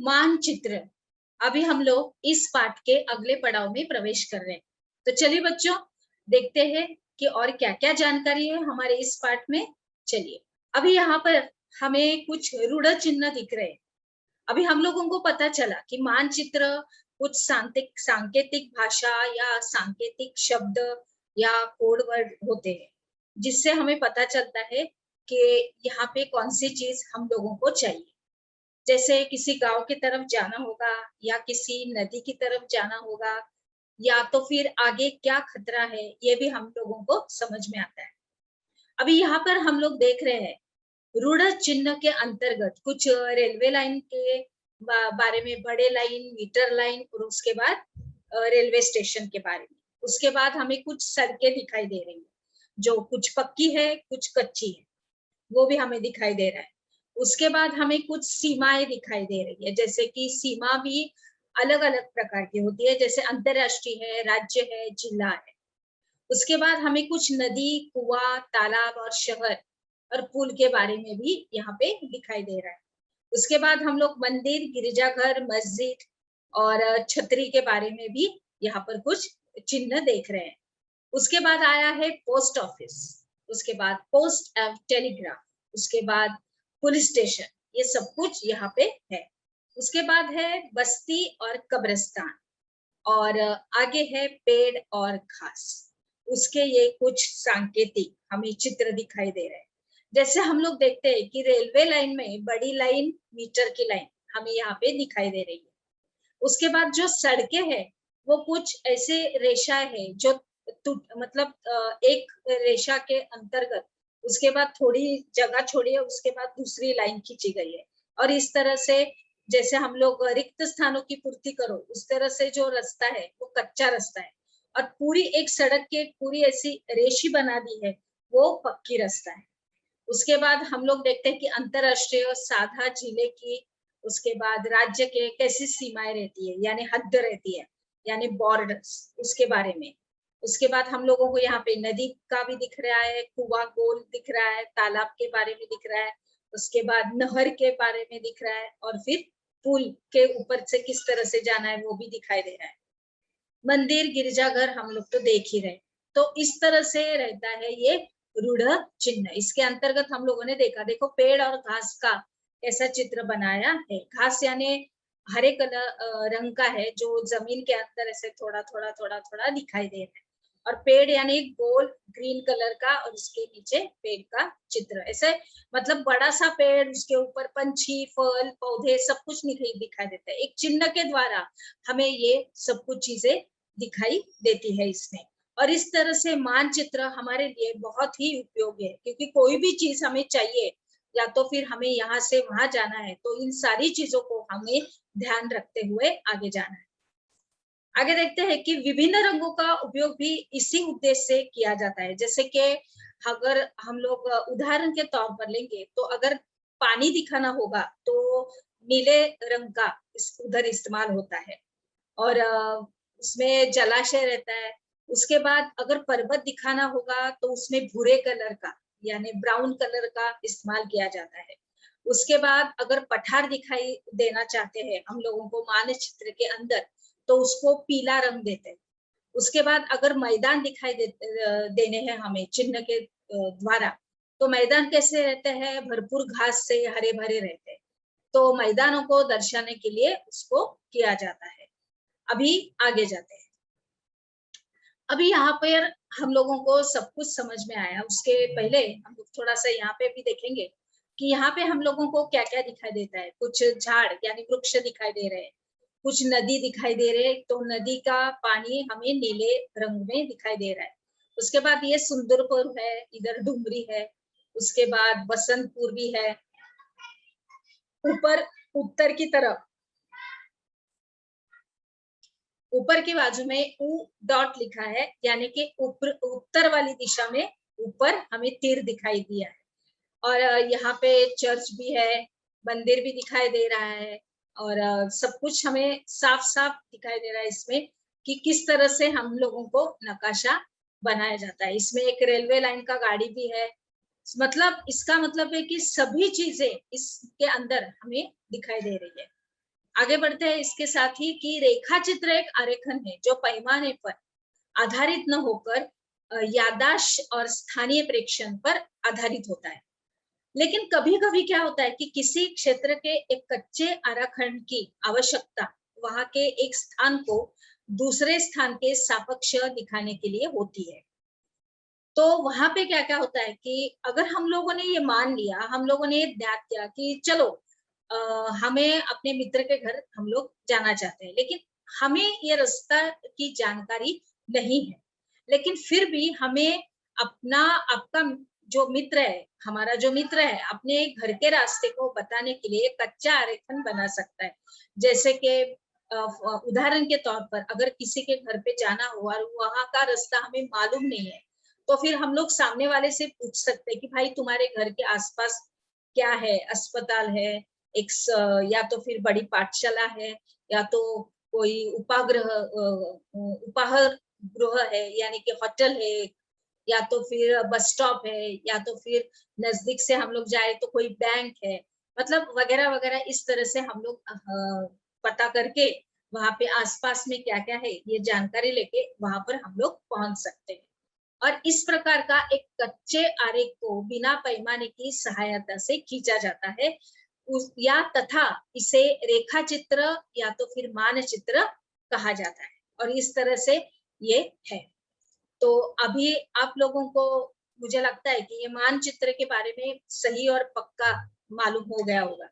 मानचित्र। अभी हम लोग इस पाठ के अगले पड़ाव में प्रवेश कर रहे हैं। तो चलिए बच्चों, देखते हैं कि और क्या-क्या जानकारी है हमारे इस पाठ में। चलिए, अभी यहाँ पर हमें कुछ रूढ़ चिन्ह दिख रहे हैं। अभी हम लोगों को पता चला कि मानचित्र कुछ सांकेतिक भाषा या सांकेतिक शब्द या कोड वर्ड होते हैं, जिससे हमें पता चलता है कि यहाँ पे कौन सी चीज हम लोगों को चाहिए। जैसे किसी गांव की तरफ जाना होगा या किसी नदी की तरफ जाना होगा, या तो फिर आगे क्या खतरा है, ये भी हम लोगों को समझ में आता है। अभी यहाँ पर हम लोग देख रहे हैं रूढ़ चिन्ह के अंतर्गत कुछ रेलवे लाइन के बारे में, बड़े लाइन, मीटर लाइन, और उसके बाद रेलवे स्टेशन के बारे में। उसके बाद हमें कुछ सड़कें दिखाई दे रही है, जो कुछ पक्की है कुछ कच्ची है, वो भी हमें दिखाई दे रहा है। उसके बाद हमें कुछ सीमाएं दिखाई दे रही है, जैसे कि सीमा भी अलग अलग प्रकार की होती है, जैसे अंतरराष्ट्रीय है, राज्य है, जिला है। उसके बाद हमें कुछ नदी, कुआं, तालाब और शहर और पुल के बारे में भी यहाँ पे दिखाई दे रहा है। उसके बाद हम लोग मंदिर, गिरजाघर, मस्जिद और छतरी के बारे में भी यहाँ पर कुछ चिन्ह देख रहे हैं। उसके बाद आया है पोस्ट ऑफिस, उसके बाद पोस्ट टेलीग्राफ, उसके बाद पुलिस स्टेशन, ये सब कुछ यहाँ पे है। उसके बाद है बस्ती और कब्रिस्तान, और आगे है पेड़ और घास। उसके ये कुछ सांकेतिक हमें चित्र दिखाई दे रहे हैं। जैसे हम लोग देखते हैं कि रेलवे लाइन में बड़ी लाइन, मीटर की लाइन हमें यहाँ पे दिखाई दे रही है। उसके बाद जो सड़कें हैं वो कुछ ऐसे रेशा है जो मतलब एक रेशा के अंतर्गत उसके बाद थोड़ी जगह छोड़ी है, उसके बाद दूसरी लाइन खींची गई है। और इस तरह से जैसे हम लोग रिक्त स्थानों की पूर्ति करो, उस तरह से जो रास्ता है वो कच्चा रास्ता है, और पूरी एक सड़क के पूरी ऐसी रेशी बना दी है, वो पक्की रास्ता है। उसके बाद हम लोग देखते हैं कि अंतरराष्ट्रीय साझा जिले की, उसके बाद राज्य के कैसी सीमाएं रहती है, यानी हद रहती है, यानी बॉर्डर्स, उसके बारे में। उसके बाद हम लोगों को यहाँ पे नदी का भी दिख रहा है, कुआं गोल दिख रहा है, तालाब के बारे में दिख रहा है, उसके बाद नहर के बारे में दिख रहा है, और फिर पुल के ऊपर से किस तरह से जाना है वो भी दिखाई दे रहा है। मंदिर, गिरजाघर हम लोग तो देख ही रहे। तो इस तरह से रहता है ये रूढ़ चिन्ह। इसके अंतर्गत हम लोगों ने देखा, देखो पेड़ और घास का ऐसा चित्र बनाया है। घास यानी हरे कलर रंग का है, जो जमीन के अंदर ऐसे थोड़ा थोड़ा थोड़ा थोड़ा दिखाई दे रहा है। और पेड़ यानी गोल ग्रीन कलर का, और उसके नीचे पेड़ का चित्र ऐसे, मतलब बड़ा सा पेड़, उसके ऊपर पंछी, फल, पौधे सब कुछ दिखाई देता है। एक चिन्ह के द्वारा हमें ये सब कुछ चीजें दिखाई देती है इसमें। और इस तरह से मानचित्र हमारे लिए बहुत ही उपयोगी है, क्योंकि कोई भी चीज हमें चाहिए या तो फिर हमें यहाँ से वहां जाना है, तो इन सारी चीजों को हमें ध्यान रखते हुए आगे जाना है। आगे देखते हैं कि विभिन्न रंगों का उपयोग भी इसी उद्देश्य से किया जाता है। जैसे कि अगर हम लोग उदाहरण के तौर पर लेंगे, तो अगर पानी दिखाना होगा तो नीले रंग का उधर इस्तेमाल होता है, और उसमें जलाशय रहता है। उसके बाद अगर पर्वत दिखाना होगा तो उसमें भूरे कलर का, यानी ब्राउन कलर का इस्तेमाल किया जाता है। उसके बाद अगर पठार दिखाई देना चाहते हैं हम लोगों को मानचित्र के अंदर, तो उसको पीला रंग देते हैं। उसके बाद अगर मैदान दिखाई देने हैं हमें चिन्ह के द्वारा, तो मैदान कैसे रहते हैं, भरपूर घास से हरे भरे रहते हैं। तो मैदानों को दर्शाने के लिए उसको किया जाता है। अभी आगे जाते हैं। अभी यहाँ पर हम लोगों को सब कुछ समझ में आया। उसके पहले हम लोग थोड़ा सा यहाँ पे भी देखेंगे कि यहाँ पे हम लोगों को क्या क्या दिखाई देता है। कुछ झाड़ यानी वृक्ष दिखाई दे रहे हैं, कुछ नदी दिखाई दे रहे हैं, तो नदी का पानी हमें नीले रंग में दिखाई दे रहा है। उसके बाद ये सुंदरपुर है, इधर डुमरी है, उसके बाद बसंतपुर भी है। ऊपर उत्तर की तरफ, ऊपर की बाजू में ऊ डॉट लिखा है, यानी कि ऊपर उत्तर वाली दिशा में ऊपर हमें तीर दिखाई दिया है। और यहाँ पे चर्च भी है, मंदिर भी दिखाई दे रहा है, और सब कुछ हमें साफ साफ दिखाई दे रहा है इसमें कि किस तरह से हम लोगों को नकाशा बनाया जाता है। इसमें एक रेलवे लाइन का गाड़ी भी है। मतलब इसका मतलब है कि सभी चीजें इसके अंदर हमें दिखाई दे रही है। आगे बढ़ते हैं इसके साथ ही कि रेखा चित्र एक आरेखन है जो पैमाने पर आधारित न होकर याददाश्त और स्थानीय प्रेक्षण पर आधारित होता है। लेकिन कभी-कभी क्या होता है कि किसी क्षेत्र के एक कच्चे आरेखन की आवश्यकता वहां के एक स्थान को दूसरे स्थान के सापेक्ष दिखाने के लिए होती है। तो वहां पे क्या-क्या होता है कि अगर हम लोगों ने ये मान लिया, हम लोगों ने ये ज्ञात किया कि चलो अ, हमें अपने मित्र के घर हम लोग जाना चाहते हैं, लेकिन हमें ये रास्ता की जानकारी नहीं है। लेकिन फिर भी हमें अपना आपका जो मित्र है, हमारा जो मित्र है, अपने घर के रास्ते को बताने के लिए एक कच्चा आरेखन बना सकता है। जैसे कि उदाहरण के तौर पर अगर किसी के घर पे जाना हो और वहाँ का रास्ता हमें मालूम नहीं है, तो फिर हम लोग सामने वाले से पूछ सकते हैं कि भाई तुम्हारे घर के आसपास क्या है? अस्पताल है, या तो फिर बड़ी पाठशाला है, या तो कोई उपाहार गृह है, यानी कि होटल है, या तो फिर बस स्टॉप है, या तो फिर नजदीक से हम लोग जाए तो कोई बैंक है, मतलब वगैरह वगैरह। इस तरह से हम लोग पता करके वहां पे आसपास में क्या क्या है ये जानकारी लेके वहां पर हम लोग पहुंच सकते हैं। और इस प्रकार का एक कच्चे आरेख को बिना पैमाने की सहायता से खींचा जाता है, उस या तथा इसे रेखा चित्र या तो फिर मानचित्र कहा जाता है। और इस तरह से ये है। तो अभी आप लोगों को मुझे लगता है कि ये मानचित्र के बारे में सही और पक्का मालूम हो गया होगा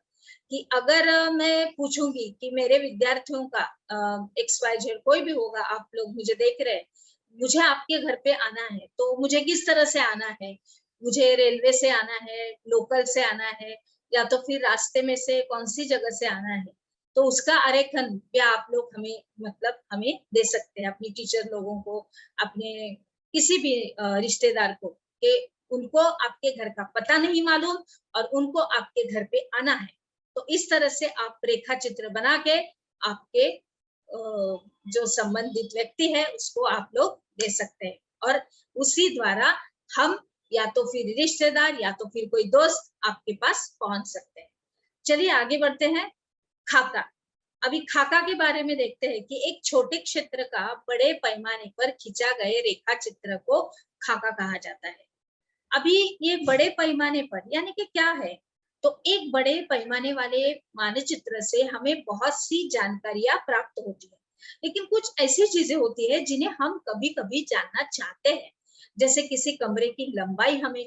कि अगर मैं पूछूंगी कि मेरे विद्यार्थियों का एक्स वाई जेड कोई भी होगा, आप लोग मुझे देख रहे हैं, मुझे आपके घर पे आना है, तो मुझे किस तरह से आना है? मुझे रेलवे से आना है, लोकल से आना है, या तो फिर रास्ते में से कौन सी जगह से आना है? तो उसका आरेखन भी आप लोग हमें मतलब हमें दे सकते हैं, अपनी टीचर लोगों को, अपने किसी भी रिश्तेदार को, कि उनको आपके घर का पता नहीं मालूम और उनको आपके घर पे आना है। तो इस तरह से आप रेखा चित्र बना के आपके जो संबंधित व्यक्ति है उसको आप लोग दे सकते हैं, और उसी द्वारा हम या तो फिर रिश्तेदार या तो फिर कोई दोस्त आपके पास पहुंच सकते हैं। चलिए आगे बढ़ते हैं। खाका। अभी खाका के बारे में देखते हैं कि एक छोटे क्षेत्र का बड़े पैमाने पर खींचा गए रेखा चित्र को खाका कहा जाता है। अभी ये बड़े पैमाने पर यानी कि क्या है? तो एक बड़े पैमाने वाले मानचित्र से हमें बहुत सी जानकारियां प्राप्त होती है, लेकिन कुछ ऐसी चीजें होती है जिन्हें हम कभी-कभी जानना चाहते हैं। जैसे किसी कमरे की लंबाई हमें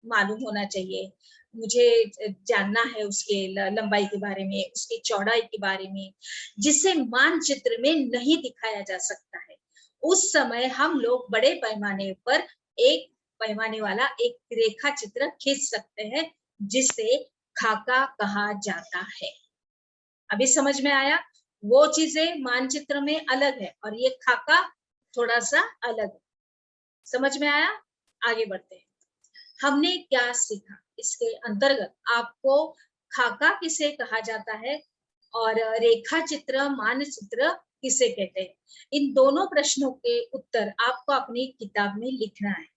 मालूम होना चाहिए। मुझे जानना है उसके लंबाई के बारे में, उसकी चौड़ाई के बारे में, जिसे मानचित्र में नहीं दिखाया जा सकता है। उस समय हम लोग बड़े पैमाने पर एक पैमाने वाला एक रेखा चित्र खींच सकते हैं, जिसे खाका कहा जाता है। अभी समझ में आया? वो चीजें मानचित्र में अलग है और ये खाका थोड़ा सा अलग है। समझ में आया? आगे बढ़ते हैं। हमने क्या सीखा? इसके अंतर्गत आपको खाका किसे कहा जाता है और रेखा चित्र, मानचित्र किसे कहते हैं? इन दोनों प्रश्नों के उत्तर आपको अपनी किताब में लिखना है।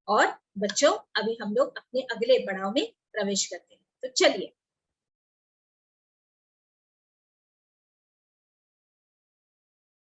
और बच्चों, अभी हम लोग अपने अगले पड़ाव में प्रवेश करते हैं। तो चलिए।